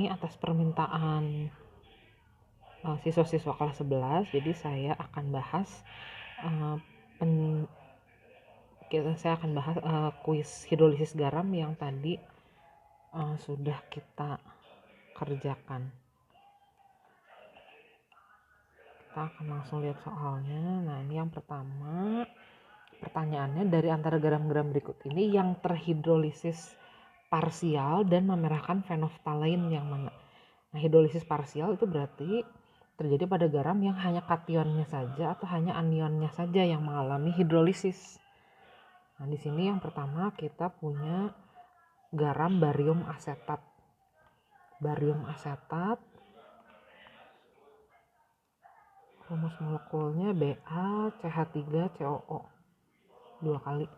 ini atas permintaan siswa-siswa kelas 11, jadi saya akan bahas kuis hidrolisis garam yang tadi sudah kita kerjakan. Kita akan langsung lihat soalnya. Nah, ini yang pertama, pertanyaannya, dari antara garam-garam berikut ini yang terhidrolisis parsial dan memerahkan fenolftalein yang mana? Nah, hidrolisis parsial itu berarti terjadi pada garam yang hanya kationnya saja atau hanya anionnya saja yang mengalami hidrolisis. Nah, di sini yang pertama kita punya garam barium asetat. Barium asetat, rumus molekulnya BaCH3COO 2 kali.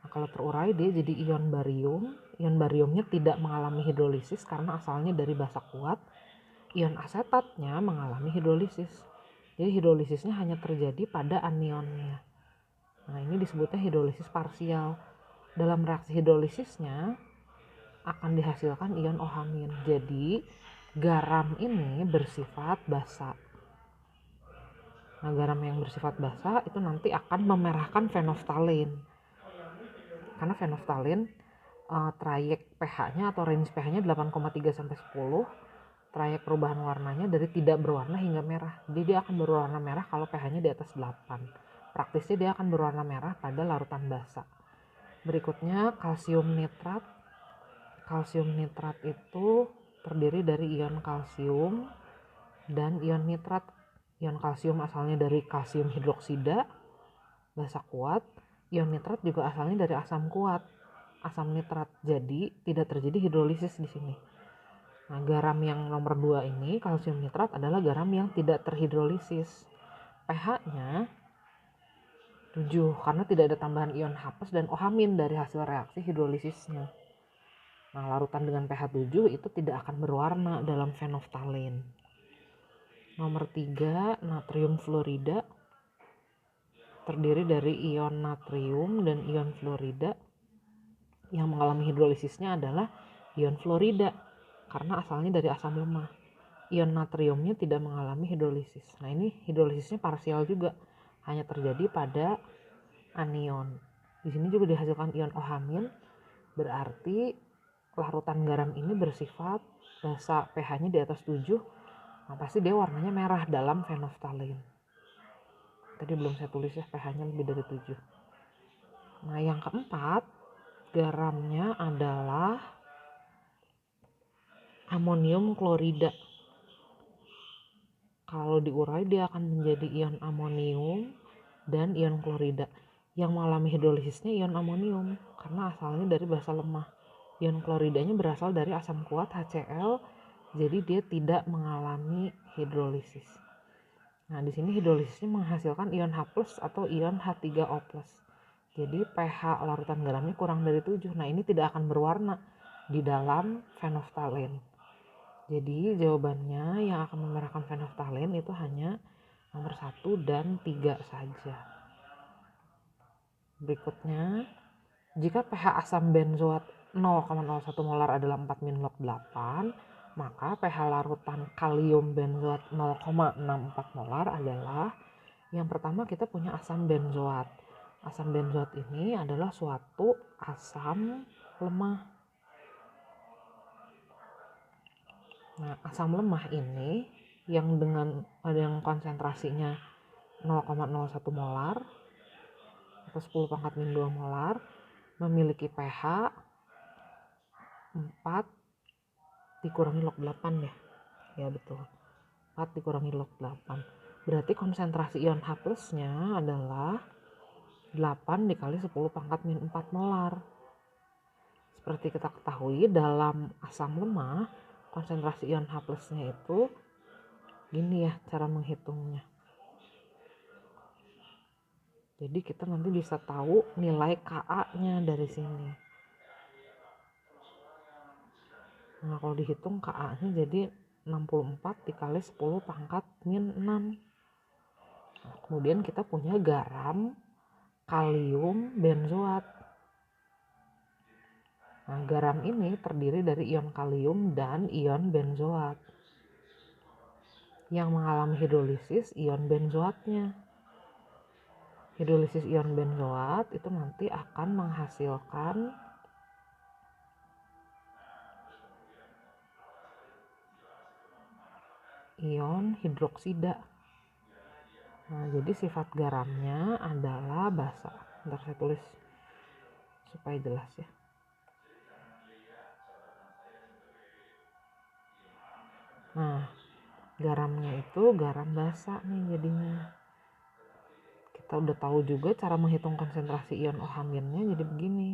Nah, kalau terurai dia jadi ion barium. Ion bariumnya tidak mengalami hidrolisis karena asalnya dari basa kuat. Ion asetatnya mengalami hidrolisis. Jadi hidrolisisnya hanya terjadi pada anionnya. Nah, ini disebutnya hidrolisis parsial. Dalam reaksi hidrolisisnya akan dihasilkan ion OH-. Jadi garam ini bersifat basa. Nah, garam yang bersifat basa itu nanti akan memerahkan fenolftalein. Karena fenolftalein trayek pH-nya atau range pH-nya 8,3 sampai 10. Trayek perubahan warnanya dari tidak berwarna hingga merah. Jadi dia akan berwarna merah kalau pH-nya di atas 8. Praktisnya dia akan berwarna merah pada larutan basa. Berikutnya kalsium nitrat. Kalsium nitrat itu terdiri dari ion kalsium dan ion nitrat. Ion kalsium asalnya dari kalsium hidroksida, basa kuat. Ion nitrat juga asalnya dari asam kuat, asam nitrat. Jadi tidak terjadi hidrolisis di sini. Nah, garam yang nomor 2 ini, kalsium nitrat, adalah garam yang tidak terhidrolisis. pH-nya 7 karena tidak ada tambahan ion H+ dan OH- dari hasil reaksi hidrolisisnya. Nah, larutan dengan pH 7 itu tidak akan berwarna dalam fenolftalein. Nomor 3, natrium fluorida, terdiri dari ion natrium dan ion fluorida. Yang mengalami hidrolisisnya adalah ion fluorida karena asalnya dari asam lemah. Ion natriumnya tidak mengalami hidrolisis. Nah, ini hidrolisisnya parsial juga, hanya terjadi pada anion. Di sini juga dihasilkan ion OH-, berarti larutan garam ini bersifat basa, pH-nya di atas 7. Nah, pasti dia warnanya merah dalam fenolftalein. Tadi belum saya tulis ya, pH-nya lebih dari 7. Nah, yang keempat, garamnya adalah amonium klorida. Kalau diurai dia akan menjadi ion amonium dan ion klorida. Yang mengalami hidrolisisnya ion amonium karena asalnya dari basa lemah. Ion kloridanya berasal dari asam kuat HCl, jadi dia tidak mengalami hidrolisis. Nah, di sini hidrolisisnya menghasilkan ion H+ atau ion H3O+. Jadi pH larutan garamnya kurang dari 7. Nah, ini tidak akan berwarna di dalam fenolftalein. Jadi jawabannya yang akan memerahkan fenolftalein itu hanya nomor 1 dan 3 saja. Berikutnya, jika pH asam benzoat 0,01 molar adalah 4-log 8, maka pH larutan kalium benzoat 0,64 molar adalah, yang pertama kita punya asam benzoat. Asam benzoat ini adalah suatu asam lemah. Nah, asam lemah ini yang konsentrasinya 0,01 molar atau 10⁻²⁻² molar memiliki pH 4 dikurangi log 8 ya. Ya betul. 4 dikurangi log 8. Berarti konsentrasi ion H+-nya adalah 8 dikali 10⁻⁴ molar. Seperti kita ketahui dalam asam lemah, konsentrasi ion H+-nya itu gini ya cara menghitungnya. Jadi kita nanti bisa tahu nilai Ka-nya dari sini. Nah, kalau dihitung Ka-nya jadi 64 dikali 10⁻⁻⁶. Nah, kemudian kita punya garam kalium benzoat. Nah, garam ini terdiri dari ion kalium dan ion benzoat. Yang mengalami hidrolisis ion benzoatnya. Hidrolisis ion benzoat itu nanti akan menghasilkan ion hidroksida. Nah, jadi sifat garamnya adalah basa. Bentar saya tulis supaya jelas ya. Nah, garamnya itu garam basa nih jadinya. Kita udah tahu juga cara menghitung konsentrasi ion OH-nya jadi begini.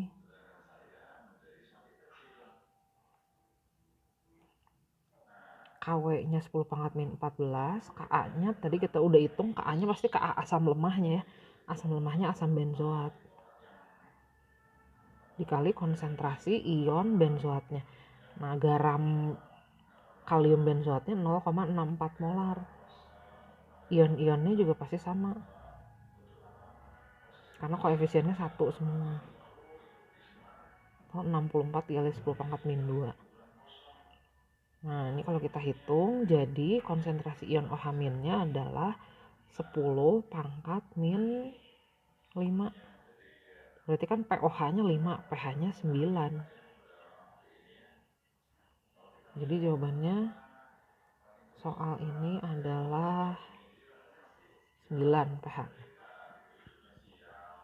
KW-nya 10 pangkat min 14, Ka-nya tadi kita udah hitung, Ka-nya pasti Ka asam lemahnya ya. Asam lemahnya asam benzoat. Dikali konsentrasi ion benzoatnya. Nah, garam kalium benzoatnya 0,64 molar. Ion-ionnya juga pasti sama. Karena koefisiennya 1 semua. Atau 64 dikali 10 pangkat min 2. Nah, ini kalau kita hitung, jadi konsentrasi ion OH-nya adalah 10 pangkat min 5. Berarti kan POH-nya 5, pH-nya 9. Jadi jawabannya soal ini adalah 9 pH.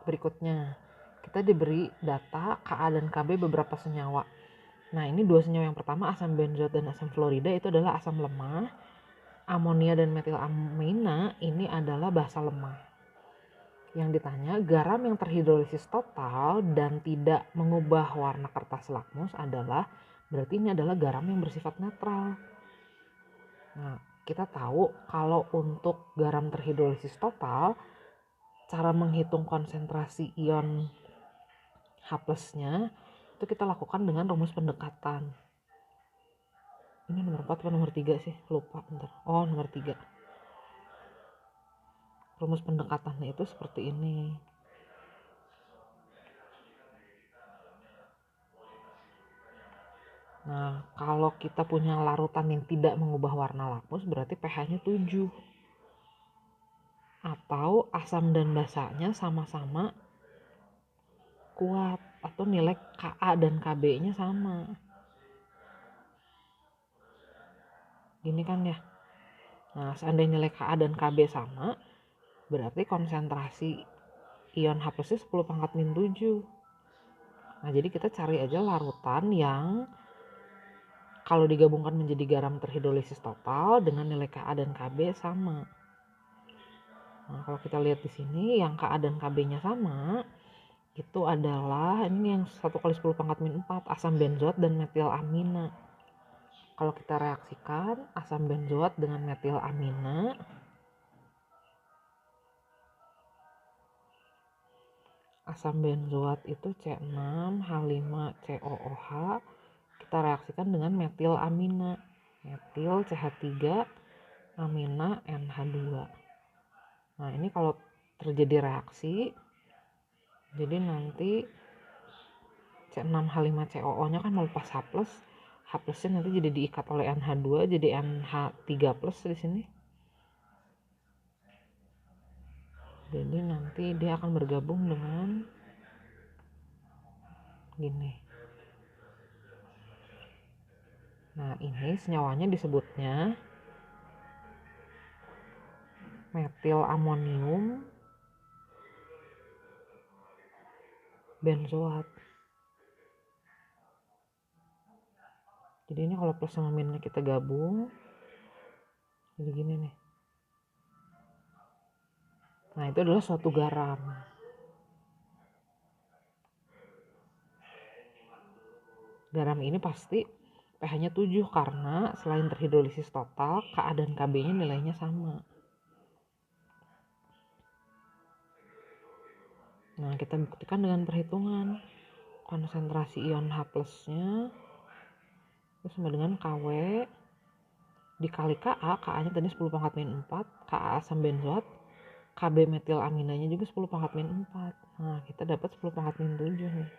Berikutnya, kita diberi data Ka dan Kb beberapa senyawa. Nah, ini dua senyawa yang pertama, asam benzoat dan asam fluorida, itu adalah asam lemah. Amonia dan metilamina ini adalah basa lemah. Yang ditanya, garam yang terhidrolisis total dan tidak mengubah warna kertas lakmus adalah, berarti ini adalah garam yang bersifat netral. Nah, kita tahu kalau untuk garam terhidrolisis total, cara menghitung konsentrasi ion H+-nya itu kita lakukan dengan rumus pendekatan. Ini nomor 4 atau nomor 3 sih? Lupa, bentar. Oh, nomor 3. Rumus pendekatannya itu seperti ini. Nah, kalau kita punya larutan yang tidak mengubah warna lakmus, berarti pH-nya 7. Atau asam dan basanya sama-sama kuat, atau nilai Ka dan Kb-nya sama. Gini kan ya. Nah, seandainya nilai Ka dan Kb sama, berarti konsentrasi ion H+nya 10 pangkat min 7. Nah, jadi kita cari aja larutan yang kalau digabungkan menjadi garam terhidrolisis total dengan nilai Ka dan Kb sama. Nah, kalau kita lihat di sini yang Ka dan Kb-nya sama, itu adalah ini yang 1 kali 10 pangkat min 4, asam benzoat dan metilamina. Kalau kita reaksikan asam benzoat dengan metilamina, asam benzoat itu C6H5COOH, kita reaksikan dengan metilamina, metil CH3 amina NH2. Nah, ini kalau terjadi reaksi, jadi nanti C6H5COO-nya kan melepas H+, H+-nya nanti jadi diikat oleh NH2 jadi NH3+ di sini. Jadi nanti dia akan bergabung dengan gini. Nah, ini senyawanya disebutnya metilamonium benzoat. Jadi ini kalau plus sama minusnya kita gabung, jadi gini nih. Nah, itu adalah suatu garam. Garam ini pasti pH-nya 7 karena selain terhidrolisis total, Ka dan Kb-nya nilainya sama. Nah, kita buktikan dengan perhitungan. Konsentrasi ion H+-nya itu sama dengan Kw dikali Ka, Ka-nya tadi 10 pangkat min 4, Ka asam benzoat, Kb metilaminanya juga 10 pangkat min 4. Nah, kita dapat 10 pangkat min 7 nih.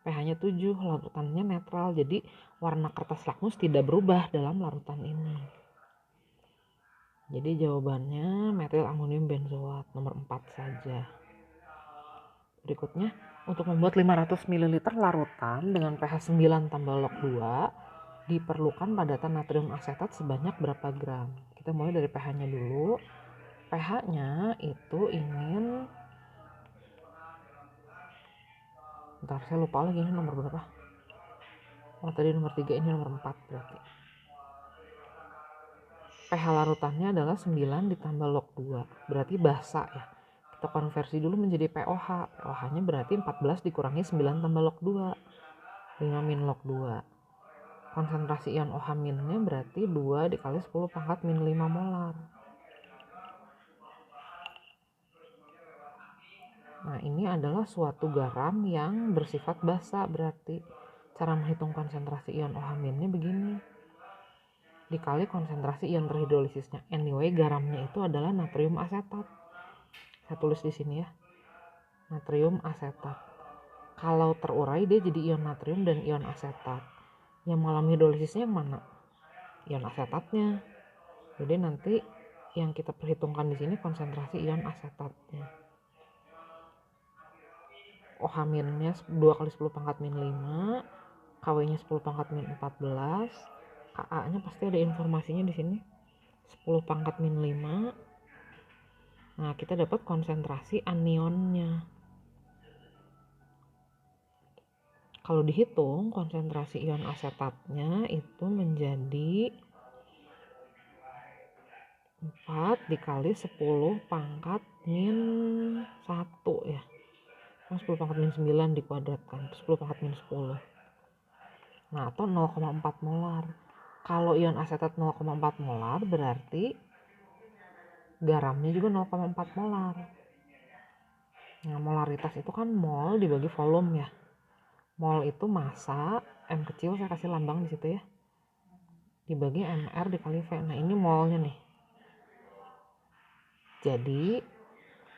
pH-nya 7, larutannya netral. Jadi warna kertas lakmus tidak berubah dalam larutan ini. Jadi jawabannya metil amonium benzoat nomor 4 saja. Berikutnya, untuk membuat 500 ml larutan dengan pH 9 tambah log 2 diperlukan padatan natrium asetat sebanyak berapa gram? Kita mulai dari pH-nya dulu. pH-nya itu ingin, bentar saya lupa lagi ini nomor berapa. Oh tadi nomor 3, ini nomor 4 berarti. pH larutannya adalah 9 ditambah log 2, berarti basa ya. Kita konversi dulu menjadi pOH. pOH-nya berarti 14 dikurangi 9 tambah log 2, 5 min log 2. Konsentrasi ion OH minnya berarti 2 dikali 10 pangkat min 5 molar. Nah ini adalah suatu garam yang bersifat basa, berarti cara menghitung konsentrasi ion OH minnya begini. Dikali konsentrasi ion terhidrolisisnya. Anyway, garamnya itu adalah natrium asetat. Saya tulis di sini ya. Natrium asetat. Kalau terurai dia jadi ion natrium dan ion asetat. Yang mengalami hidrolisisnya yang mana? Ion asetatnya. Jadi nanti yang kita perhitungkan di sini konsentrasi ion asetatnya. OH minnya 2 kali 10 pangkat min 5, KW-nya 10 pangkat min 14, KA-nya pasti ada informasinya di sini. 10 pangkat min 5. Nah, kita dapat konsentrasi anionnya. Kalau dihitung konsentrasi ion asetatnya itu menjadi 4 dikali 10 pangkat min 1 ya. 10 pangkat min 9 dikuadratkan, 10 pangkat min 10. Nah, atau 0,4 molar. Kalau ion asetat 0,4 molar berarti garamnya juga 0,4 molar. Nah, molaritas itu kan mol dibagi volume ya. Mol itu massa, M kecil saya kasih lambang di situ ya. Dibagi MR dikali V. Nah, ini molnya nih. Jadi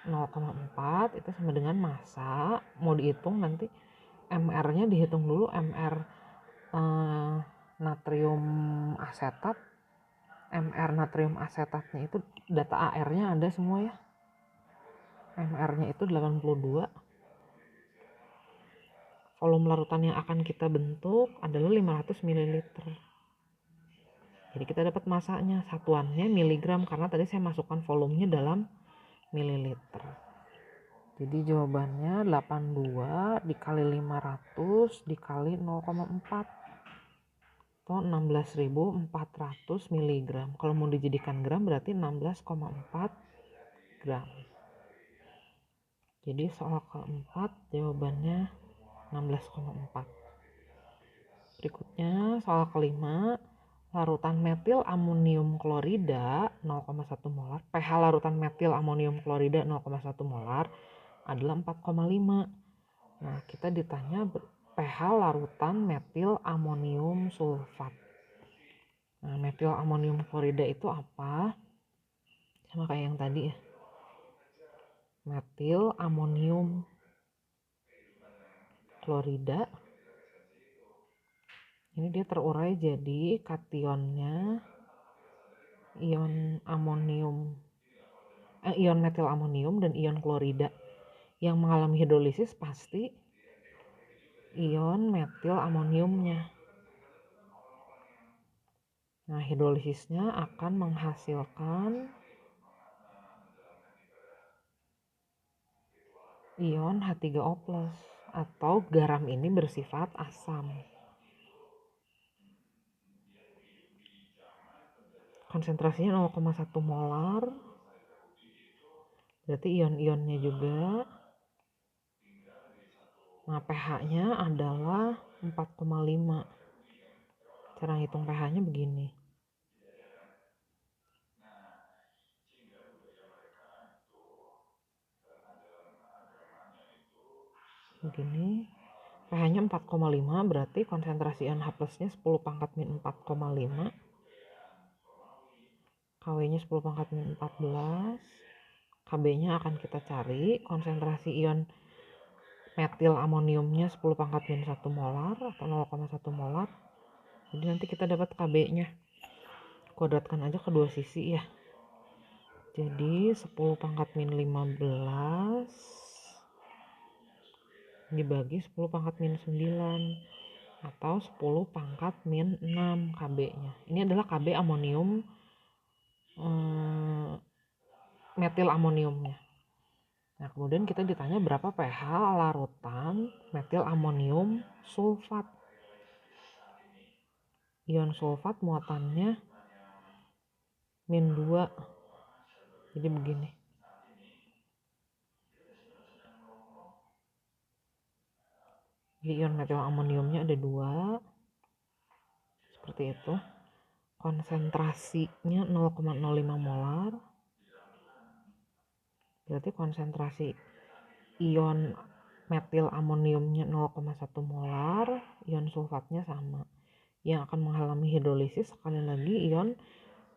0,4 itu sama dengan massa. Mau dihitung nanti MR-nya dihitung dulu, MR natrium asetat. MR natrium asetatnya itu data AR-nya ada semua ya. MR-nya itu 82. Volume larutan yang akan kita bentuk adalah 500 ml. Jadi kita dapat masanya, satuannya miligram karena tadi saya masukkan volumenya dalam mililiter. Jadi jawabannya 82 dikali 500 dikali 0,4 atau 16.400 mg. Kalau mau dijadikan gram berarti 16,4 gram. Jadi soal keempat jawabannya 16,4. Berikutnya soal kelima, larutan metil amonium klorida 0,1 molar. pH larutan metil amonium klorida 0,1 molar adalah 4,5. Nah, kita ditanya pH larutan metil amonium sulfat. Nah, metil amonium klorida itu apa? Sama kayak yang tadi ya. Metil amonium klorida. Ini dia terurai jadi kationnya ion amonium, ion metil amonium dan ion klorida. Yang mengalami hidrolisis pasti ion metil amoniumnya. Nah, hidrolisisnya akan menghasilkan ion H3O+, atau garam ini bersifat asam. Konsentrasinya 0,1 molar. Berarti ion-ionnya juga. Nah, pH-nya adalah 4,5. Cara hitung pH-nya begini. Begini. pH-nya 4,5 berarti konsentrasi ion H+-nya 10 pangkat min 4,5. KW-nya 10 pangkat min 14. KB-nya akan kita cari. Konsentrasi ion metil amoniumnya 10 pangkat min 1 molar atau 0,1 molar. Jadi nanti kita dapat Kb-nya. Kuadratkan aja kedua sisi ya. Jadi 10 pangkat min 15 dibagi 10 pangkat min 9 atau 10 pangkat min 6 Kb-nya. Ini adalah Kb amonium metil amoniumnya. Nah, kemudian kita ditanya berapa pH larutan metil amonium sulfat. Ion sulfat muatannya min 2. Jadi begini. Jadi ion metil amoniumnya ada 2. Seperti itu. Konsentrasinya 0,05 molar. Berarti konsentrasi ion metil amoniumnya 0,1 molar, ion sulfatnya sama. Yang akan mengalami hidrolisis sekali lagi ion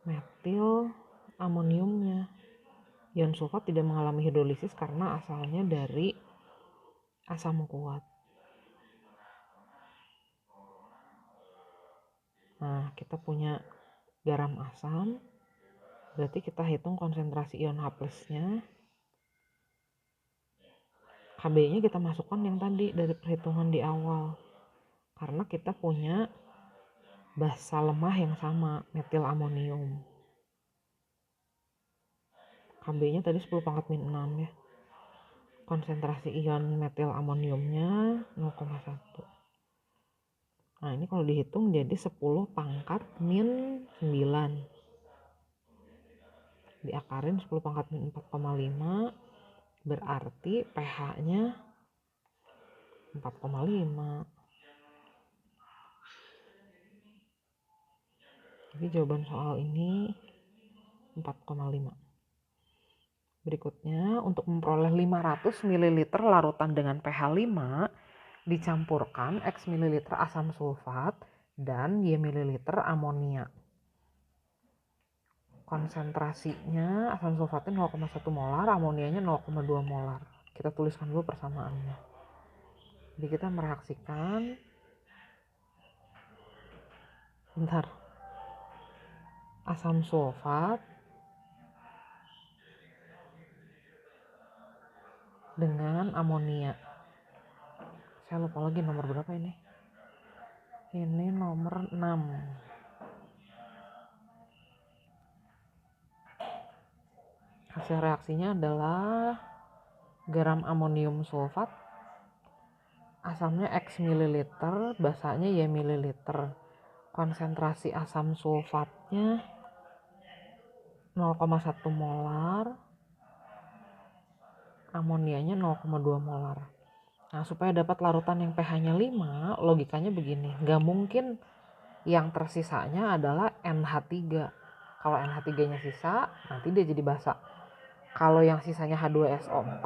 metil amoniumnya. Ion sulfat tidak mengalami hidrolisis karena asalnya dari asam kuat. Nah, kita punya garam asam. Berarti kita hitung konsentrasi ion H+-nya. Kb-nya kita masukkan yang tadi dari perhitungan di awal. Karena kita punya basa lemah yang sama, metil amonium. Kb-nya tadi 10 pangkat min 6 ya. Konsentrasi ion metil amoniumnya 0,1. Nah, ini kalau dihitung jadi 10 pangkat min 9. Diakarin 10 pangkat min 4,5. Berarti pH-nya 4,5. Jadi jawaban soal ini 4,5. Berikutnya, untuk memperoleh 500 ml larutan dengan pH 5, dicampurkan X ml asam sulfat dan Y ml amonia. Konsentrasinya asam sulfatnya 0,1 molar, amonianya 0,2 molar. Kita tuliskan dulu persamaannya. Jadi kita mereaksikan. Asam sulfat dengan amonia. Saya lupa lagi nomor berapa ini. Ini nomor 6. Hasil reaksinya adalah garam amonium sulfat, asamnya X mililiter, basanya Y mililiter. Konsentrasi asam sulfatnya 0,1 molar, amonianya 0,2 molar. Nah, supaya dapat larutan yang pH-nya 5, logikanya begini. Gak mungkin yang tersisanya adalah NH3. Kalau NH3-nya sisa, nanti dia jadi basa. Kalau yang sisanya H2SO4,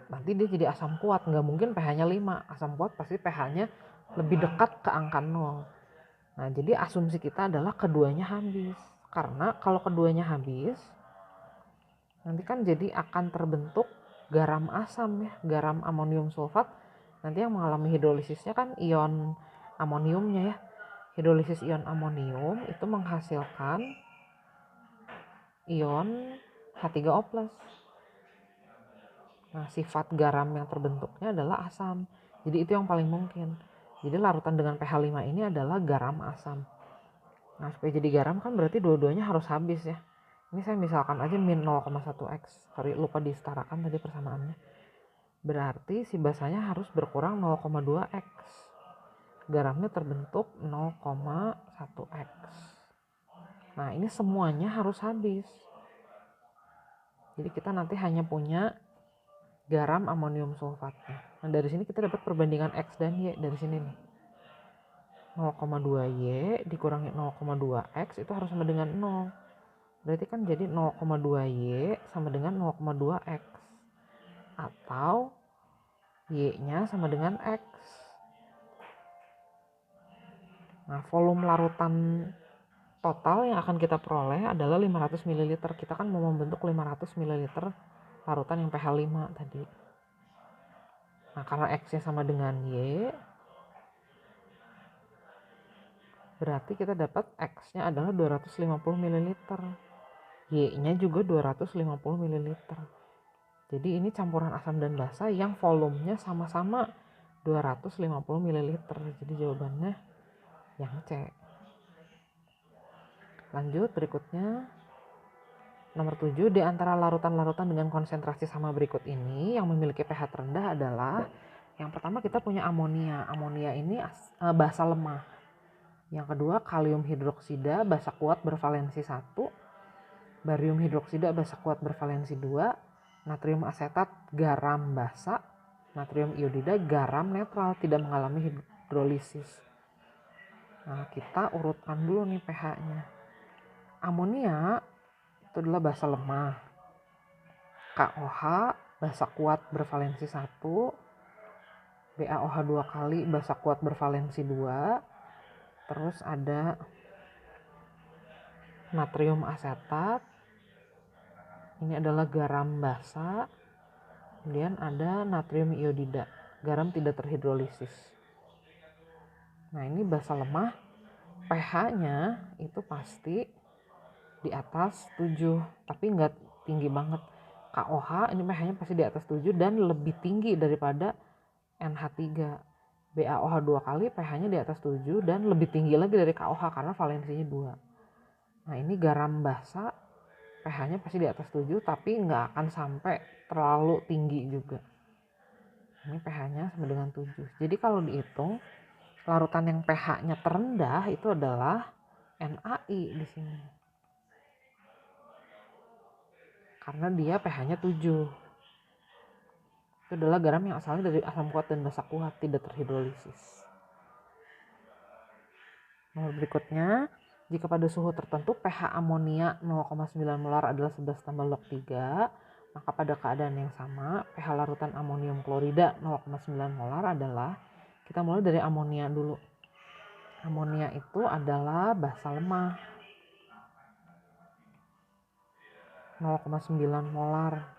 nanti dia jadi asam kuat. Nggak mungkin pH-nya 5. Asam kuat pasti pH-nya lebih dekat ke angka 0. Nah, jadi asumsi kita adalah keduanya habis. Karena kalau keduanya habis, nanti kan jadi akan terbentuk garam asam ya. Garam amonium sulfat. Nanti yang mengalami hidrolisisnya kan ion amoniumnya ya. Hidrolisis ion amonium itu menghasilkan ion H3O+. Nah, sifat garam yang terbentuknya adalah asam. Jadi itu yang paling mungkin. Jadi larutan dengan pH 5 ini adalah garam asam. Nah, supaya jadi garam kan berarti dua-duanya harus habis ya. Ini saya misalkan aja min 0,1x. Sorry, lupa disetarakan tadi persamaannya. Berarti si basanya harus berkurang 0,2x. Garamnya terbentuk 0,1x. Nah, ini semuanya harus habis. Jadi kita nanti hanya punya garam amonium sulfatnya. Nah, dari sini kita dapat perbandingan X dan Y dari sini nih. 0,2Y dikurangi 0,2X itu harus sama dengan 0. Berarti kan jadi 0,2Y sama dengan 0,2X. Atau Y-nya sama dengan X. Nah, volume larutan total yang akan kita peroleh adalah 500 ml. Kita kan mau membentuk 500 ml larutan yang pH 5 tadi. Nah, karena X-nya sama dengan Y, berarti kita dapat X-nya adalah 250 ml. Y-nya juga 250 ml. Jadi ini campuran asam dan basa yang volumenya sama-sama 250 ml. Jadi jawabannya yang C. Lanjut berikutnya. Nomor 7, di antara larutan-larutan dengan konsentrasi sama berikut ini yang memiliki pH terendah adalah yang pertama kita punya amonia. Amonia ini basa lemah. Yang kedua kalium hidroksida basa kuat bervalensi 1, barium hidroksida basa kuat bervalensi 2, natrium asetat garam basa, natrium iodida garam netral tidak mengalami hidrolisis. Nah, kita urutkan dulu nih pH-nya. Amonia itu adalah basa lemah. KOH basa kuat bervalensi 1, BaOH 2 kali basa kuat bervalensi 2, terus ada natrium asetat, ini adalah garam basa, kemudian ada natrium iodida, garam tidak terhidrolisis. Nah, ini basa lemah, pH-nya itu pasti di atas 7, tapi nggak tinggi banget. KOH ini pH-nya pasti di atas 7 dan lebih tinggi daripada NH3. BaOH 2 kali pH-nya di atas 7 dan lebih tinggi lagi dari KOH karena valensinya 2. Nah, ini garam basa, pH-nya pasti di atas 7 tapi nggak akan sampai terlalu tinggi juga. Ini pH-nya sama dengan 7. Jadi kalau dihitung, larutan yang pH-nya terendah itu adalah NaI di sini. Karena dia pH-nya 7. Itu adalah garam yang asalnya dari asam kuat dan basa kuat, tidak terhidrolisis. Nomor berikutnya, jika pada suhu tertentu pH amonia 0,9 molar adalah 11 tambah log 3, maka pada keadaan yang sama pH larutan amonium klorida 0,9 molar adalah, kita mulai dari amonia dulu. Amonia itu adalah basa lemah 0,9 molar,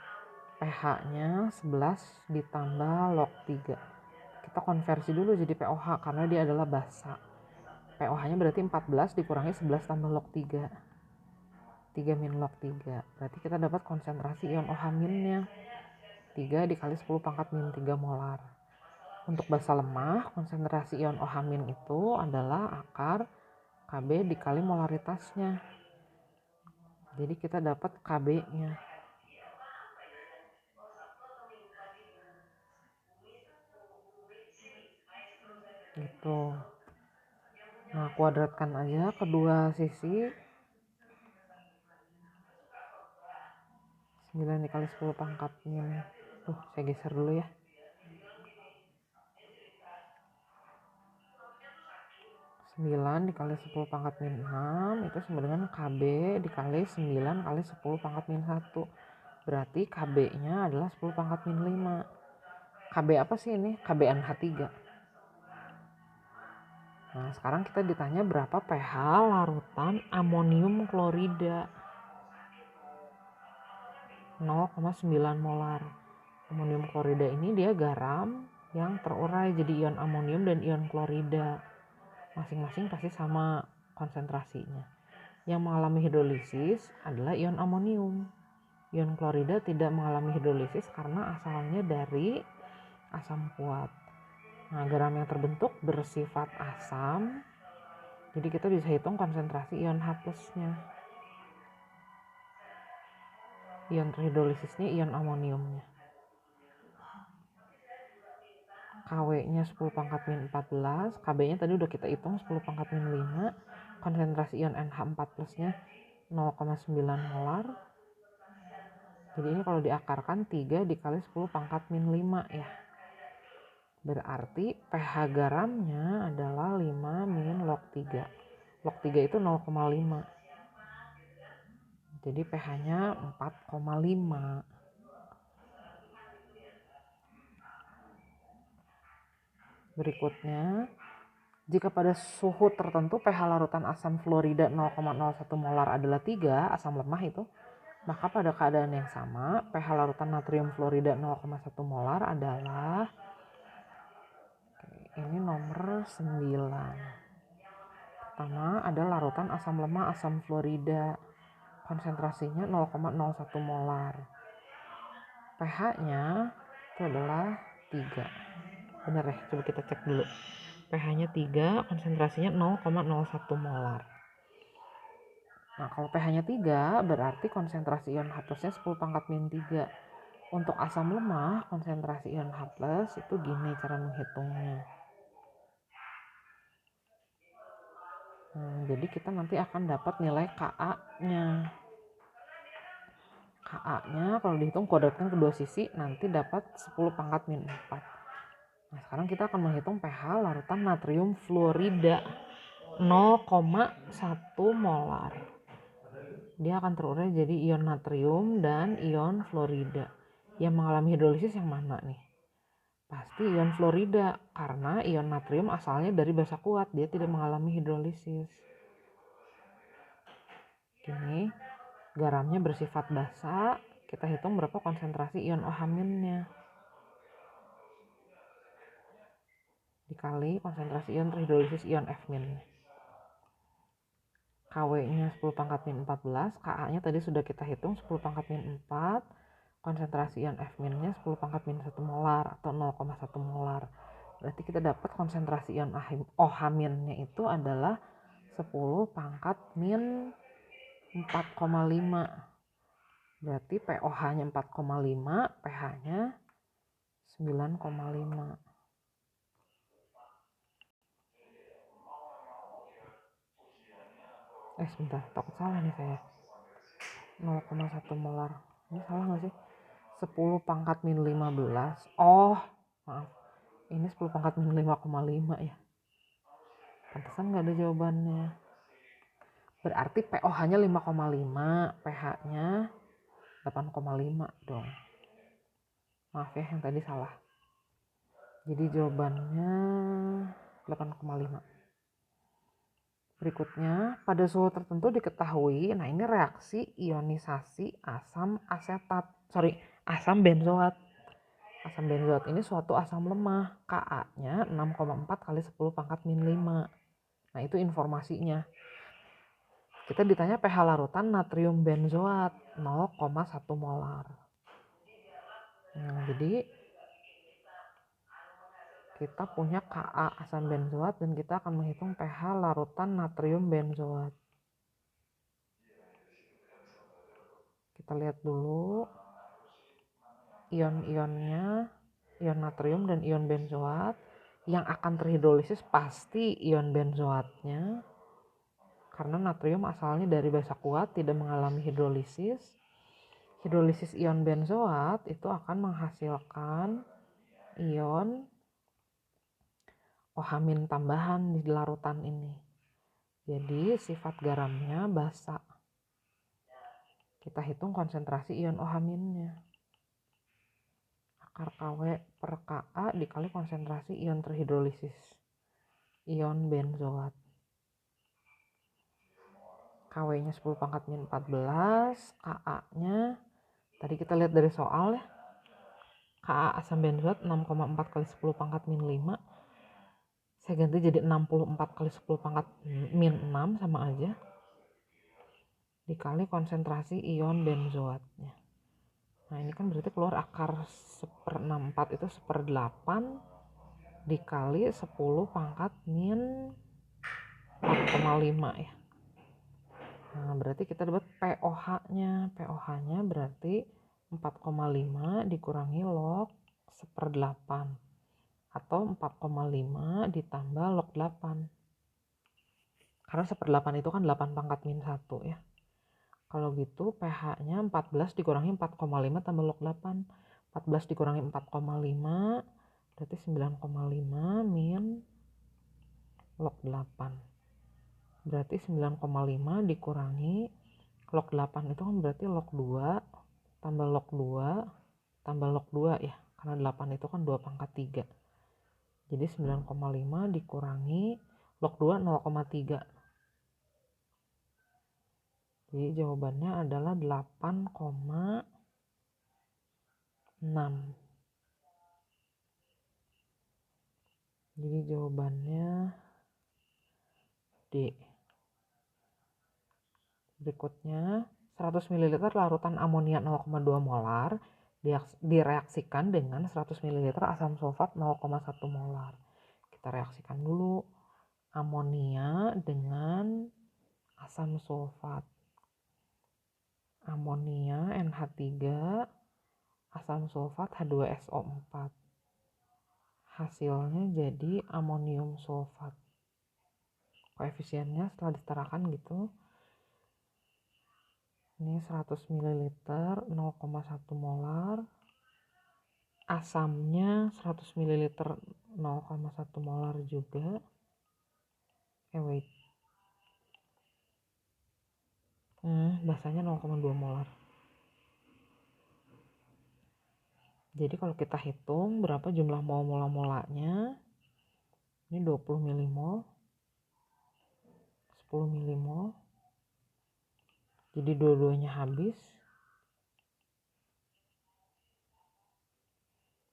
pH-nya 11 ditambah log 3. Kita konversi dulu jadi POH karena dia adalah basa. POH-nya berarti 14 dikurangi 11 tambah log 3. 3 min log 3. Berarti kita dapat konsentrasi ion OH minnya 3 dikali 10 pangkat min 3 molar. Untuk basa lemah, konsentrasi ion OH min itu adalah akar Kb dikali molaritasnya. Jadi kita dapat Kb-nya. Gitu. Nah, kuadratkan aja kedua sisi. 9 dikali 10 pangkat min. Saya geser dulu ya. 9 dikali 10 pangkat min 6 itu sama dengan Kb dikali 9 kali 10 pangkat min 1. Berarti Kb-nya adalah 10 pangkat min 5. Kb apa sih ini? Kb NH3. Nah, sekarang kita ditanya berapa pH larutan amonium klorida. 0,9 molar. Amonium klorida ini dia garam yang terurai jadi ion amonium dan ion klorida. Masing-masing pasti sama konsentrasinya. Yang mengalami hidrolisis adalah ion amonium. Ion klorida tidak mengalami hidrolisis karena asalnya dari asam kuat. Nah, garam yang terbentuk bersifat asam. Jadi kita bisa hitung konsentrasi ion H+-nya. Ion terhidrolisisnya ion amoniumnya. KW-nya 10 pangkat min 14, KB-nya tadi udah kita hitung 10 pangkat min 5, konsentrasi ion NH4+-nya 0,9 molar. Jadi ini kalau diakarkan 3 dikali 10 pangkat min 5 ya. Berarti pH garamnya adalah 5 min log 3. Log 3 itu 0,5. Jadi pH-nya 4,5. Berikutnya, jika pada suhu tertentu pH larutan asam fluorida 0,01 molar adalah 3, asam lemah itu, maka pada keadaan yang sama pH larutan natrium fluorida 0,1 molar adalah Ini nomor 9. Pertama ada larutan asam lemah asam fluorida. Konsentrasinya 0,01 molar. pH-nya itu adalah 3. Benar ya? Coba kita cek dulu. pH-nya 3, konsentrasinya 0,01 molar. Nah, kalau pH-nya 3 berarti konsentrasi ion H+ nya 10 pangkat min 3. Untuk asam lemah, konsentrasi ion H+ itu gini cara menghitungnya. Jadi kita nanti akan dapat nilai Ka-nya. Ka-nya kalau dihitung kuadratkan kedua sisi nanti dapat 10 pangkat min 4. Nah, sekarang kita akan menghitung pH larutan natrium fluorida 0,1 molar. Dia akan terurai jadi ion natrium dan ion fluorida. Yang mengalami hidrolisis yang mana nih? Pasti ion fluorida, karena ion natrium asalnya dari basa kuat, dia tidak mengalami hidrolisis. Gini, garamnya bersifat basa, kita hitung berapa konsentrasi ion OH-nya. Dikali konsentrasi ion terhidrolisis ion F-. KW-nya 10 pangkat min 14, Ka-nya tadi sudah kita hitung 10 pangkat min 4, konsentrasi ion F-nya 10 pangkat min 1 molar atau 0,1 molar. Berarti kita dapat konsentrasi ion OH-nya itu adalah 10 pangkat min 4,5. Berarti POH-nya 4,5, pH-nya 9,5. Sebentar, takut salah nih saya. 0,1 molar. Ini salah nggak sih? 10 pangkat min 15. Oh, maaf. Ini 10 pangkat min 5,5 ya. Pantesan nggak ada jawabannya. Berarti POH-nya 5,5, pH-nya 8,5 dong. Maaf ya, yang tadi salah. Jadi jawabannya 8,5. Berikutnya, pada suhu tertentu diketahui, nah ini reaksi ionisasi asam benzoat. Asam benzoat ini suatu asam lemah, Ka-nya 6,4 kali 10 pangkat min 5. Nah, itu informasinya. Kita ditanya pH larutan natrium benzoat 0,1 molar. Nah, jadi kita punya Ka asam benzoat dan kita akan menghitung pH larutan natrium benzoat. Kita lihat dulu ion-ionnya, ion natrium dan ion benzoat. Yang akan terhidrolisis pasti ion benzoatnya, karena natrium asalnya dari basa kuat, tidak mengalami hidrolisis. Hidrolisis ion benzoat itu akan menghasilkan ion OH- tambahan di larutan ini. Jadi sifat garamnya basa. Kita hitung konsentrasi ion OH-nya. Akar KW per Ka dikali konsentrasi ion terhidrolisis ion benzoat. KW-nya 10 pangkat min 14, Ka-nya tadi kita lihat dari soal ya. Ka asam benzoat 6,4 kali 10 pangkat min 5. Saya ganti jadi 64 kali 10 pangkat min 6 sama aja. Dikali konsentrasi ion benzoatnya. Nah, ini kan berarti keluar akar 1/64 itu 1/8 dikali 10 pangkat min 4,5 ya. Nah, berarti kita dapat POH-nya. POH-nya berarti 4,5 dikurangi log 1/8 atau 4,5 ditambah log 8. Karena 1/8 itu kan 8 pangkat min 1 ya. Kalau gitu pH-nya 14 dikurangi 4,5 tambah log 8. 14 dikurangi 4,5 berarti 9,5 min log 8. Berarti 9,5 dikurangi log 8 itu kan berarti log 2 tambah log 2 tambah log 2 ya. Karena 8 itu kan 2 pangkat 3. Jadi 9,5 dikurangi log 2 0,3. Jadi jawabannya adalah 8,6. Jadi jawabannya D. Berikutnya, 100 ml larutan amonia 0,2 molar direaksikan dengan 100 ml asam sulfat 0,1 molar. Kita reaksikan dulu amonia dengan asam sulfat. Amonia NH3, asam sulfat H2SO4. Hasilnya jadi amonium sulfat. Koefisiennya setelah disetarakan gitu. Ini 100 ml 0,1 molar. Asamnya 100 ml 0,1 molar juga. Wait. Basanya 0,2 molar. Jadi kalau kita hitung berapa jumlah mol-molanya, ini 20 milimol, 10 milimol. Jadi dua-duanya habis.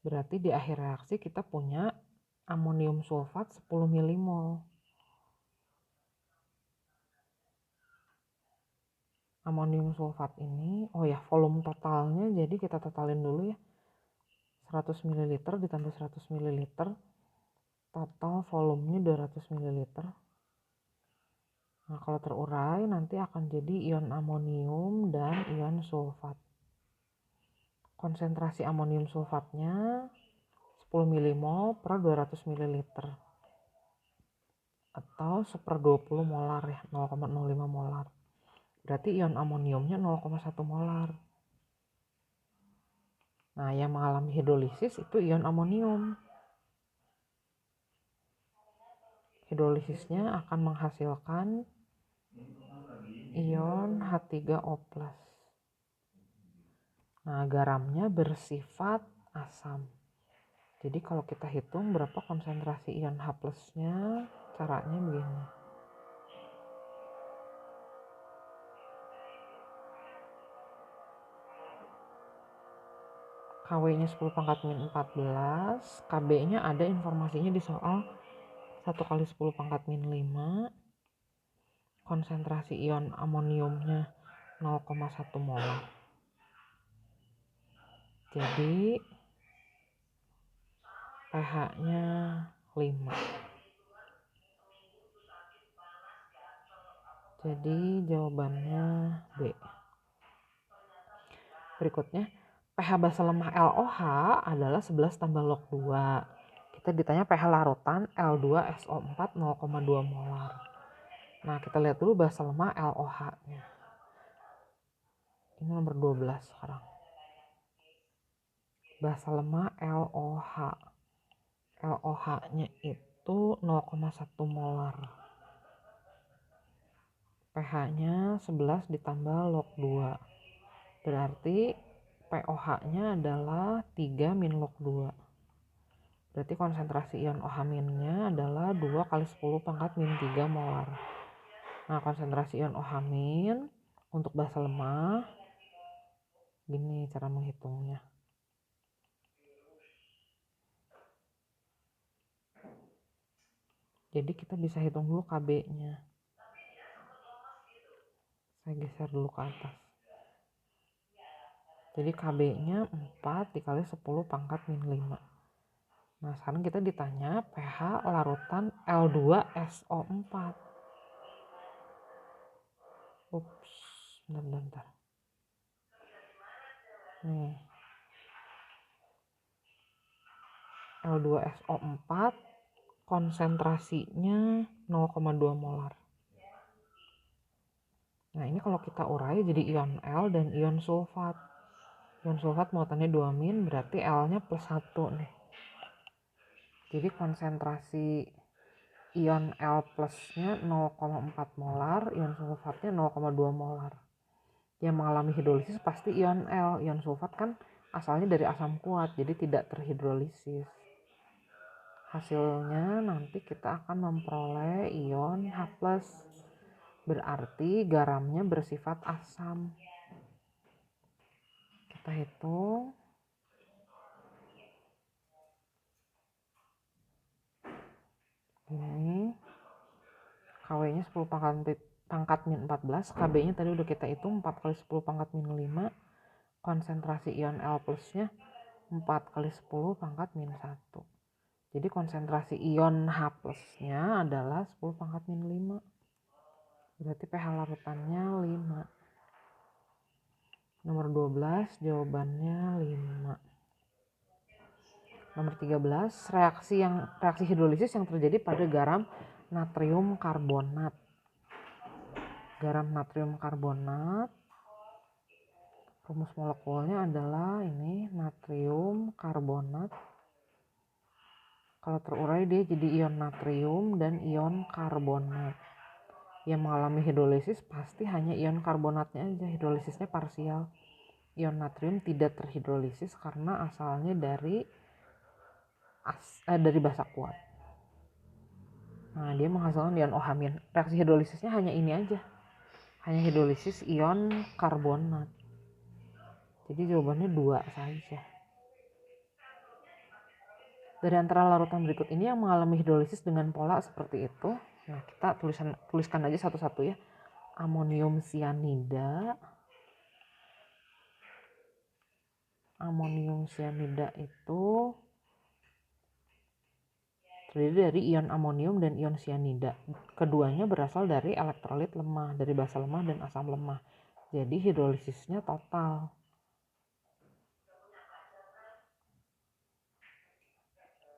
Berarti di akhir reaksi kita punya amonium sulfat 10 milimol. Amonium sulfat ini, volume totalnya, jadi kita totalin dulu ya. 100 ml ditambah 100 ml, total volumenya 200 ml. Nah, kalau terurai nanti akan jadi ion amonium dan ion sulfat. Konsentrasi amonium sulfatnya 10 milimol per 200 ml atau 1/20 molar ya, 0,05 molar. Berarti ion amoniumnya 0,1 molar. Nah, yang mengalami hidrolisis itu ion amonium. Hidrolisisnya akan menghasilkan ion H3O+. Nah, garamnya bersifat asam. Jadi kalau kita hitung berapa konsentrasi ion H+-nya, caranya begini. Kw-nya 10 pangkat min 14, Kb-nya ada informasinya di soal 1 kali 10 pangkat min 5. Konsentrasi ion amoniumnya 0,1 molar. Jadi pH-nya 5. Jadi jawabannya B. Berikutnya, pH basa lemah LOH adalah 11 tambah log 2. Kita ditanya pH larutan L2SO4 0,2 molar. Nah, kita lihat dulu basa lemah LOH-nya. Ini nomor 12 sekarang. Basa lemah LOH. LOH-nya itu 0,1 molar. pH-nya 11 ditambah log 2. Berarti POH-nya adalah 3 min log 2. Berarti konsentrasi ion OH- adalah 2 kali 10 pangkat min 3 molar. Nah, konsentrasi ion OH- untuk basa lemah, gini cara menghitungnya. Jadi kita bisa hitung dulu Kb-nya. Saya geser dulu ke atas. Jadi Kb-nya 4 dikali 10 pangkat min 5. Nah, sekarang kita ditanya pH larutan L2SO4. Ups, bentar. Nih. L2SO4 konsentrasinya 0,2 molar. Nah, ini kalau kita urai jadi ion L dan ion sulfat. Ion sulfat muatannya 2 min, berarti L-nya plus 1 nih. Jadi konsentrasi ion L plusnya 0,4 molar, ion sulfatnya 0,2 molar. Yang mengalami hidrolisis pasti ion L. Ion sulfat kan asalnya dari asam kuat, jadi tidak terhidrolisis. Hasilnya nanti kita akan memperoleh ion H+. Berarti garamnya bersifat asam. Kita hitung. Ini KW-nya 10 pangkat min 14, KB-nya tadi udah kita hitung 4 kali 10 pangkat min 5, konsentrasi ion L plusnya 4 kali 10 pangkat min 1. Jadi konsentrasi ion H plusnya adalah 10 pangkat min 5. Berarti pH larutannya 5. Nomor 12 jawabannya 5. Nomor 13, reaksi hidrolisis yang terjadi pada garam natrium karbonat. Garam natrium karbonat, rumus molekulnya adalah ini natrium karbonat. Kalau terurai dia jadi ion natrium dan ion karbonat. Yang mengalami hidrolisis pasti hanya ion karbonatnya aja, hidrolisisnya parsial. Ion natrium tidak terhidrolisis karena asalnya dari basa kuat. Nah, dia menghasilkan ion OH-. Reaksi hidrolisisnya hanya ini aja. Hanya hidrolisis ion karbonat. Jadi jawabannya 2 saja. Dari antara larutan berikut ini yang mengalami hidrolisis dengan pola seperti itu. Nah, kita tuliskan aja satu-satu ya. Amonium sianida. Amonium sianida itu terdiri dari ion amonium dan ion sianida. Keduanya berasal dari elektrolit lemah, dari basa lemah dan asam lemah. Jadi hidrolisisnya total.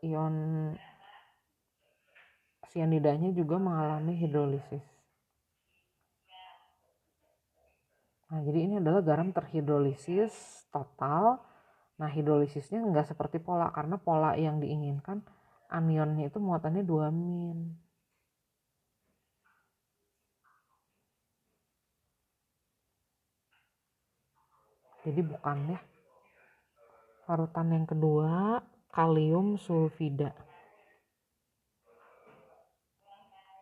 Ion sianidanya juga mengalami hidrolisis. Nah, jadi ini adalah garam terhidrolisis total. Nah, hidrolisisnya nggak seperti pola, karena pola yang diinginkan anionnya itu muatannya 2 min. Jadi bukan ya. Larutan yang kedua, kalium sulfida.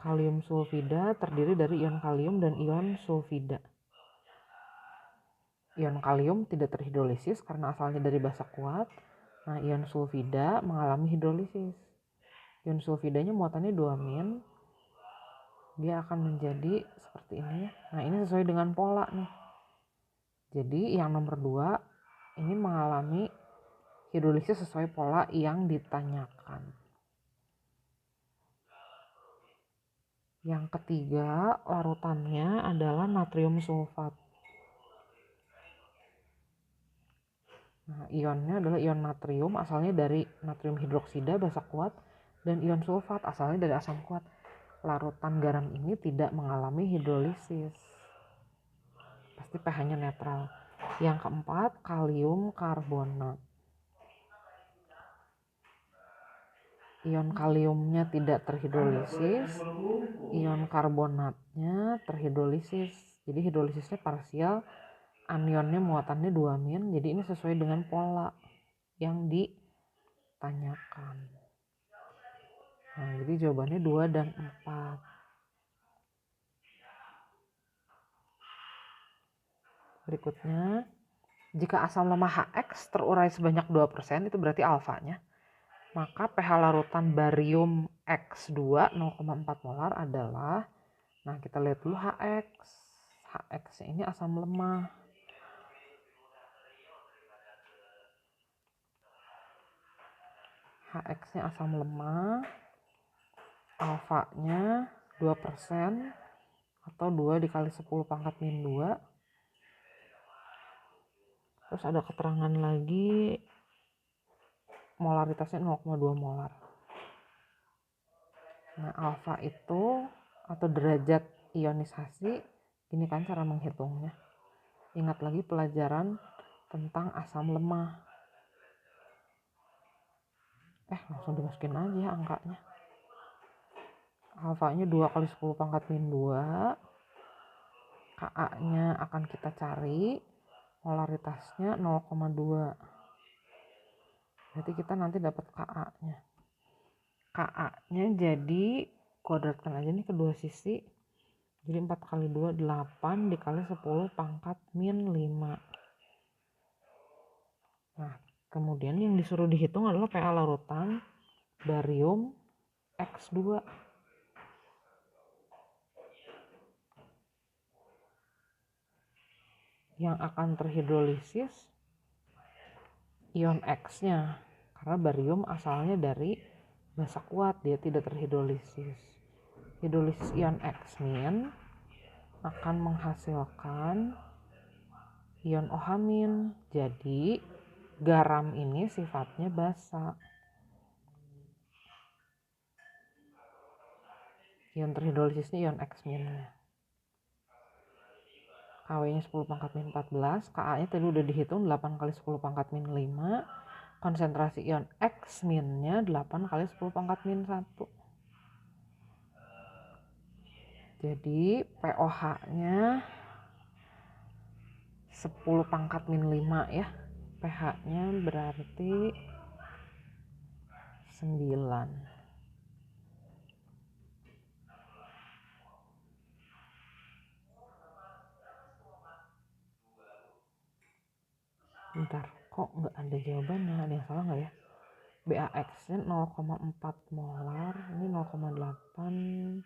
Kalium sulfida terdiri dari ion kalium dan ion sulfida. Ion kalium tidak terhidrolisis karena asalnya dari basa kuat. Nah, ion sulfida mengalami hidrolisis. Ion sulfidanya muatannya 2 min. Dia akan menjadi seperti ini. Nah, ini sesuai dengan pola nih. Jadi yang nomor 2 ini mengalami hidrolisis sesuai pola yang ditanyakan. Yang ketiga, larutannya adalah natrium sulfat. Nah, ionnya adalah ion natrium, asalnya dari natrium hidroksida basa kuat, dan ion sulfat asalnya dari asam kuat. Larutan garam ini tidak mengalami hidrolisis. Pasti pH-nya netral. Yang keempat, kalium karbonat. Ion kaliumnya tidak terhidrolisis, ion karbonatnya terhidrolisis. Jadi hidrolisisnya parsial, anionnya muatannya 2 min. Jadi ini sesuai dengan pola yang ditanyakan. Nah, jadi jawabannya 2 dan 4. Berikutnya, jika asam lemah HX terurai sebanyak 2%, itu berarti alfanya. Maka pH larutan barium X2 0,4 molar adalah, nah kita lihat dulu HX. HX ini asam lemah. HX-nya asam lemah. Alfanya 2% atau 2 dikali 10 pangkat min 2. Terus ada keterangan lagi molaritasnya 0,2 molar. Nah, alfa itu atau derajat ionisasi, ini kan cara menghitungnya. Ingat lagi pelajaran tentang asam lemah. Langsung dimasukin aja angkanya. Alfanya 2 kali 10 pangkat min 2. Ka-nya akan kita cari. Molaritasnya 0,2. Berarti kita nanti dapat Ka-nya. Ka-nya jadi kuadratkan aja nih kedua sisi. Jadi 4 kali 2 8 dikali 10 pangkat min 5. Nah, kemudian yang disuruh dihitung adalah pH larutan barium X2. Yang akan terhidrolisis ion X-nya, karena barium asalnya dari basa kuat, dia tidak terhidrolisis. Hidrolisis ion X- akan menghasilkan ion OH-. Jadi garam ini sifatnya basa. Ion terhidrolisisnya ion X-. Kw-nya 10 pangkat min 14, Ka-nya tadi udah dihitung 8 kali 10 pangkat min 5. Konsentrasi ion X-nya 8 kali 10 pangkat min 1. Jadi pOH-nya 10 pangkat min 5 ya. pH-nya berarti 9. Bentar, kok nggak ada jawabannya? Ada yang salah nggak ya? BAX-nya 0,4 molar, ini 0,8.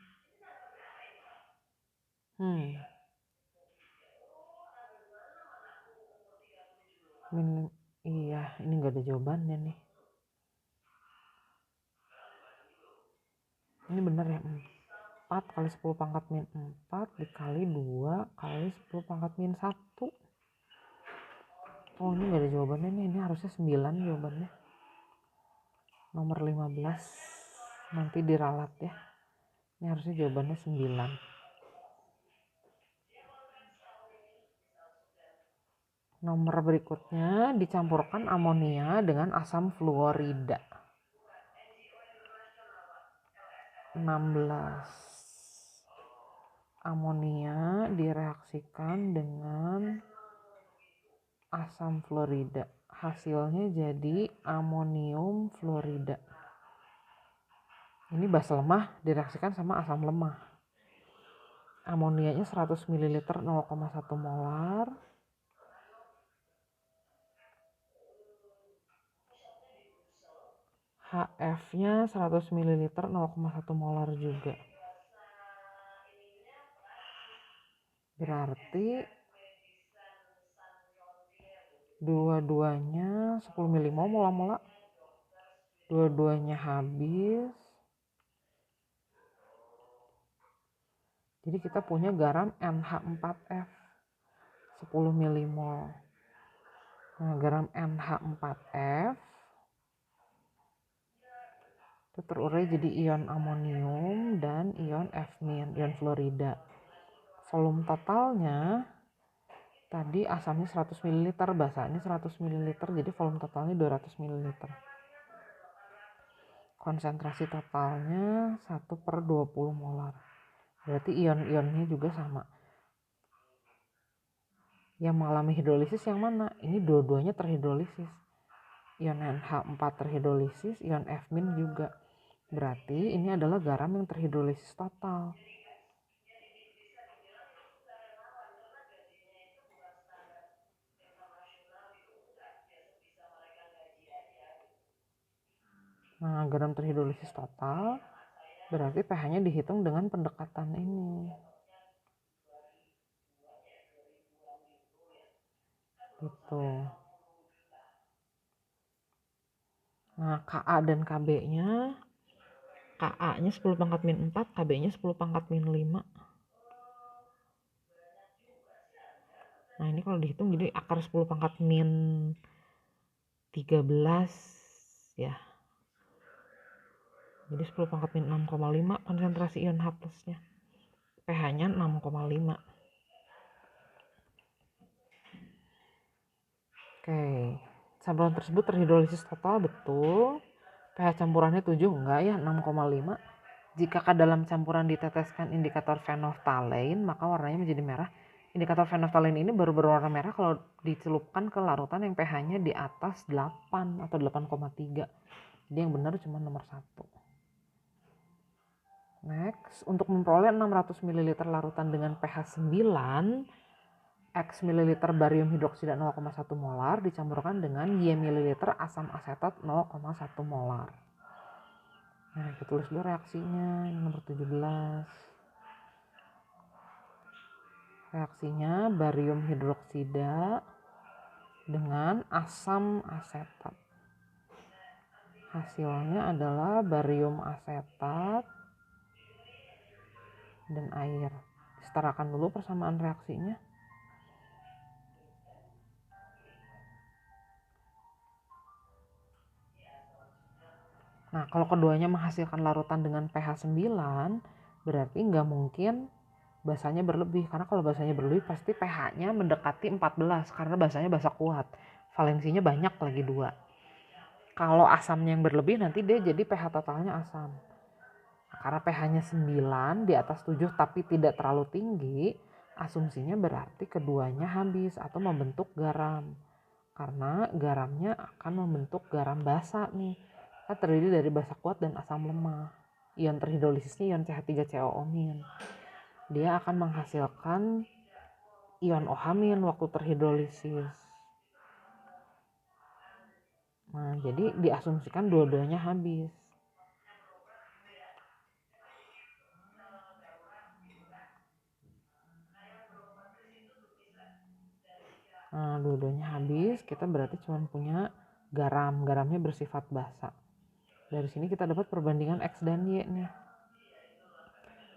Iya, ini nggak ada jawabannya nih. Ini bener ya, 4 kali 10 pangkat min 4 dikali 2 kali 10 pangkat min 1. Oh, ini nggak ada jawabannya nih, ini harusnya 9 jawabannya. Nomor 15 nanti diralat ya. Ini harusnya jawabannya 9. Nomor berikutnya, dicampurkan amonia dengan asam fluorida. 16. Amonia direaksikan dengan asam fluorida. Hasilnya jadi amonium fluorida. Ini basa lemah direaksikan sama asam lemah. Amonianya 100 ml 0,1 molar. HF-nya 100 ml 0,1 molar juga. Berarti dua-duanya 10 millimol mola-mola. Dua-duanya habis. Jadi kita punya garam NH4F 10 millimol. Nah, garam NH4F itu terurai jadi ion amonium dan ion F-, ion fluorida. Volume totalnya tadi asamnya 100 ml, basanya 100 ml, jadi volume totalnya 200 ml. Konsentrasi totalnya 1/20 molar. Berarti ion-ionnya juga sama. Yang mengalami hidrolisis yang mana? Ini dua-duanya terhidrolisis. Ion NH4 terhidrolisis, ion F- juga. Berarti ini adalah garam yang terhidrolisis total. Nah, garam terhidrolisis total berarti pH-nya dihitung dengan pendekatan ini. Gitu. Nah, Ka dan Kb-nya, Ka-nya 10 pangkat min 4, Kb-nya 10 pangkat min 5. Nah, ini kalau dihitung jadi akar 10 pangkat min 13 ya. Jadi 10 pangkat min 6,5 konsentrasi ion H+, pH-nya 6,5. Oke, campuran tersebut terhidrolisis total, betul. pH campurannya 7, enggak ya, 6,5. Jika ke dalam campuran diteteskan indikator phenolphthalein, maka warnanya menjadi merah. Indikator phenolphthalein ini baru berwarna merah kalau dicelupkan ke larutan yang pH-nya di atas 8 atau 8,3. Jadi yang benar cuma nomor 1. Next, untuk memperoleh 600 ml larutan dengan pH 9, X ml barium hidroksida 0,1 molar dicampurkan dengan Y ml asam asetat 0,1 molar. Nah, kita tulis dulu reaksinya, nomor 17. Reaksinya barium hidroksida dengan asam asetat. Hasilnya adalah barium asetat dan air. Setarakan dulu persamaan reaksinya. Nah, kalau keduanya menghasilkan larutan dengan pH 9, berarti nggak mungkin basanya berlebih. Karena kalau basanya berlebih pasti pH-nya mendekati 14, karena basanya basa kuat. Valensinya banyak lagi 2. Kalau asamnya yang berlebih nanti dia jadi pH totalnya asam. Nah, karena pH-nya 9 di atas 7 tapi tidak terlalu tinggi, asumsinya berarti keduanya habis atau membentuk garam. Karena garamnya akan membentuk garam basa nih. Kan terdiri dari basa kuat dan asam lemah. Ion terhidrolisisnya ion CH3COO-. Dia akan menghasilkan ion OH- waktu terhidrolisis. Nah, jadi diasumsikan dua-duanya habis. Nah, dua-duanya habis, kita berarti cuma punya garam. Garamnya bersifat basa. Dari sini kita dapat perbandingan X dan Y nih.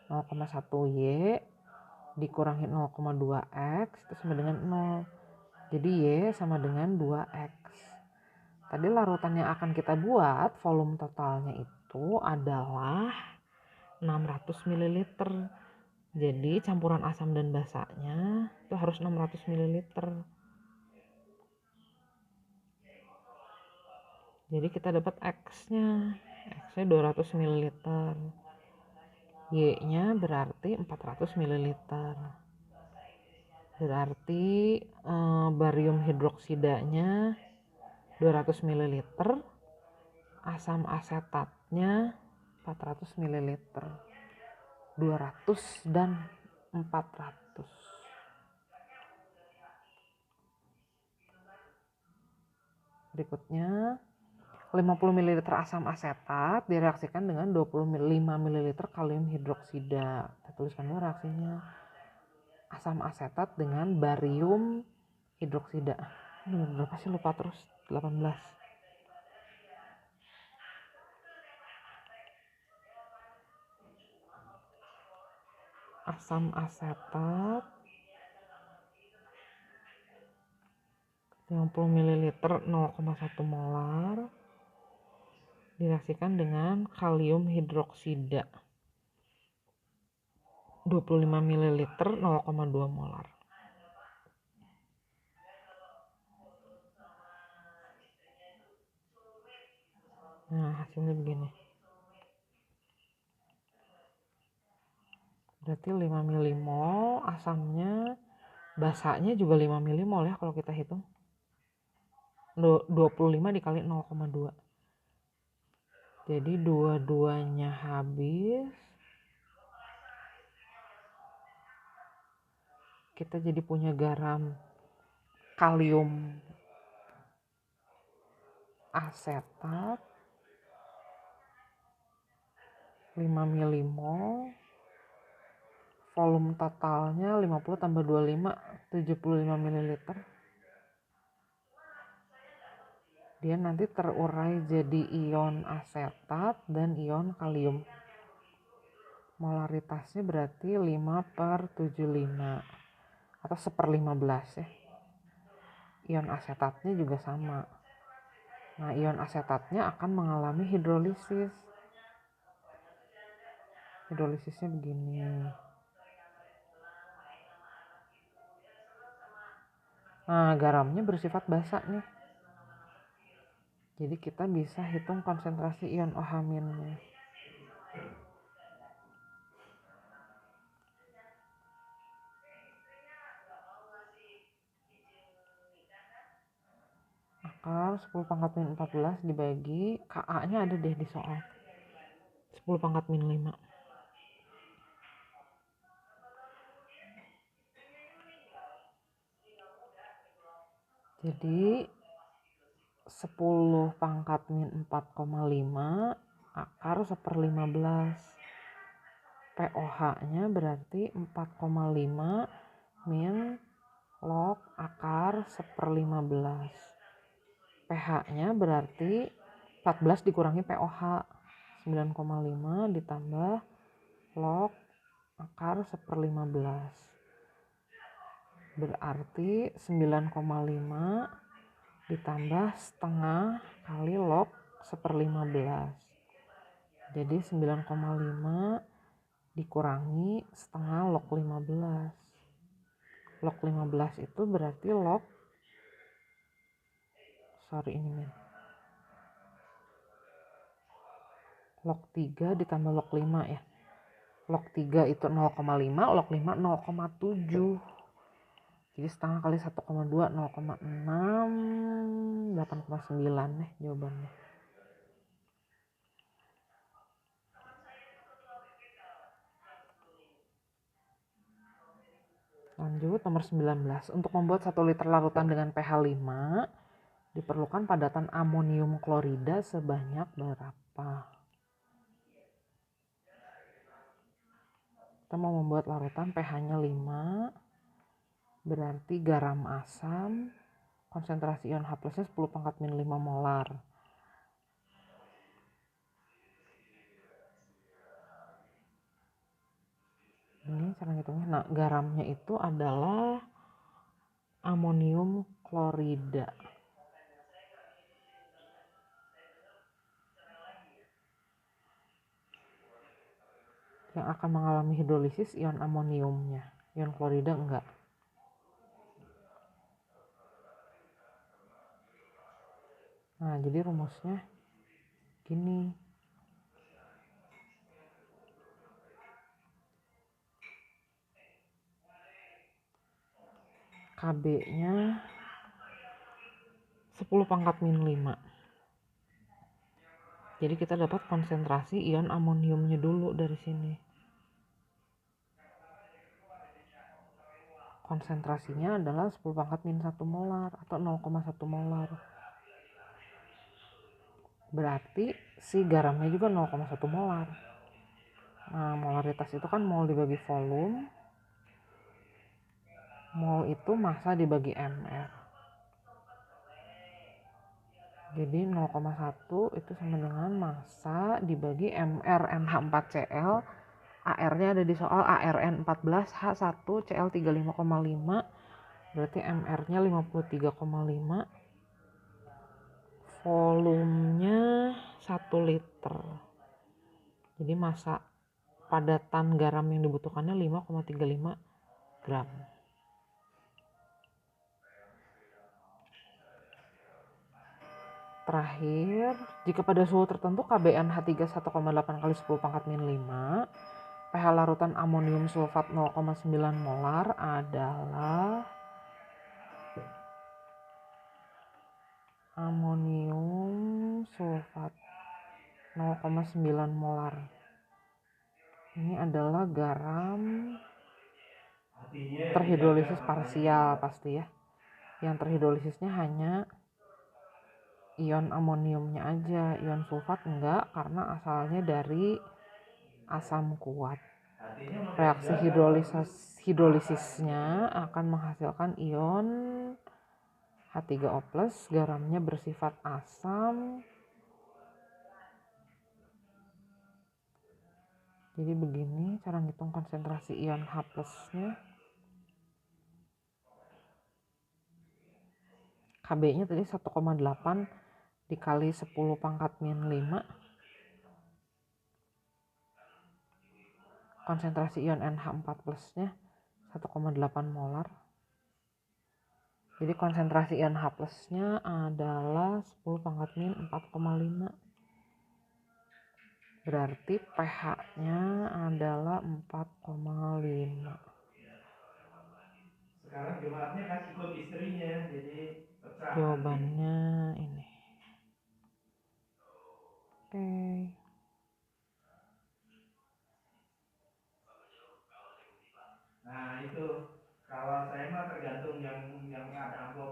0,1 Y dikurangi 0,2 X itu sama dengan 0. Jadi Y sama dengan 2X. Tadi larutan yang akan kita buat, volume totalnya itu adalah 600 ml. Jadi campuran asam dan basanya itu harus 600 ml. Jadi kita dapat X-nya. X-nya 200 ml. Y-nya berarti 400 ml. Berarti barium hidroksidanya 200 ml. Asam asetatnya 400 ml. 200 dan 400. Berikutnya 50 ml asam asetat direaksikan dengan 25 ml kalium hidroksida. Kita tuliskan dulu reaksinya. Asam asetat dengan barium hidroksida. Ini berapa sih, lupa terus. 18. Asam asetat 50 ml 0,1 molar direaksikan dengan kalium hidroksida 25 ml 0,2 molar. Nah, hasilnya begini. Berarti 5 milimol, asamnya, basanya juga 5 milimol ya kalau kita hitung. 25 dikali 0,2. Jadi dua-duanya habis. Kita jadi punya garam kalium asetat 5 milimol. Volume totalnya 50 tambah 25 75 ml. Dia nanti terurai jadi ion asetat dan ion kalium. Molaritasnya berarti 5/75 atau 1/15 ya. Ion asetatnya juga sama. Nah, ion asetatnya akan mengalami hidrolisis. Hidrolisisnya begini. Nah, garamnya bersifat basa nih. Jadi kita bisa hitung konsentrasi ion OH-nya. Akar 10 pangkat min 14 dibagi KA-nya ada deh di soal. 10 pangkat min 5. Jadi 10 pangkat min 4,5 akar 1/15. pOH-nya berarti 4,5 min log akar 1/15. pH-nya berarti 14 dikurangi pOH, 9,5 ditambah log akar 1/15. Berarti 9,5 ditambah setengah kali log 1/15. Jadi 9,5 dikurangi setengah log 15. Log 15 itu berarti log log 3 ditambah log 5 ya. Log 3 itu 0,5, log 5 0,7. Jadi setengah kali 1,2 0,6, 8,9 jawabannya. Lanjut nomor 19. Untuk membuat 1 liter larutan dengan pH 5 diperlukan padatan amonium klorida sebanyak berapa? Kita mau membuat larutan pH-nya 5, berarti garam asam, konsentrasi ion H+-nya 10⁻⁻5 molar. Ini cara ngitungnya. Nah, garamnya itu adalah amonium klorida. Yang akan mengalami hidrolisis ion amoniumnya. Ion klorida enggak. Nah, jadi rumusnya gini. KB-nya 10⁻⁵. Jadi kita dapat konsentrasi ion amoniumnya dulu dari sini. Konsentrasinya adalah 10⁻⁻1 molar atau 0,1 molar. Berarti si garamnya juga 0,1 molar. Nah, molaritas itu kan mol dibagi volume. Mol itu massa dibagi mR. Jadi 0,1 itu sama dengan massa dibagi mR NH4Cl. AR-nya ada di soal ARN14, H1, Cl 35,5. Berarti mR-nya 53,5. Volumenya 1 liter. Jadi massa padatan garam yang dibutuhkannya 5,35 gram. Terakhir, jika pada suhu tertentu KBNH3 1,8 kali 10⁻⁵, pH larutan amonium sulfat 0,9 molar adalah amonium sulfat 0,9 molar. Ini adalah garam terhidrolisis parsial pasti ya. Yang terhidrolisisnya hanya ion amoniumnya aja, ion sulfat enggak karena asalnya dari asam kuat. Reaksi hidrolisisnya akan menghasilkan ion H3O+, garamnya bersifat asam. Jadi begini cara ngitung konsentrasi ion H+-nya. KB-nya tadi 1,8 dikali 10⁻⁵. Konsentrasi ion NH4+-nya 1,8 molar. Jadi konsentrasi ion H+-nya adalah 10⁻⁴,4,5. Berarti pH-nya adalah 4,5. Sekarang Jumatnya kan ikut istrinya, jadi pecah. Jawabannya ini. Oke.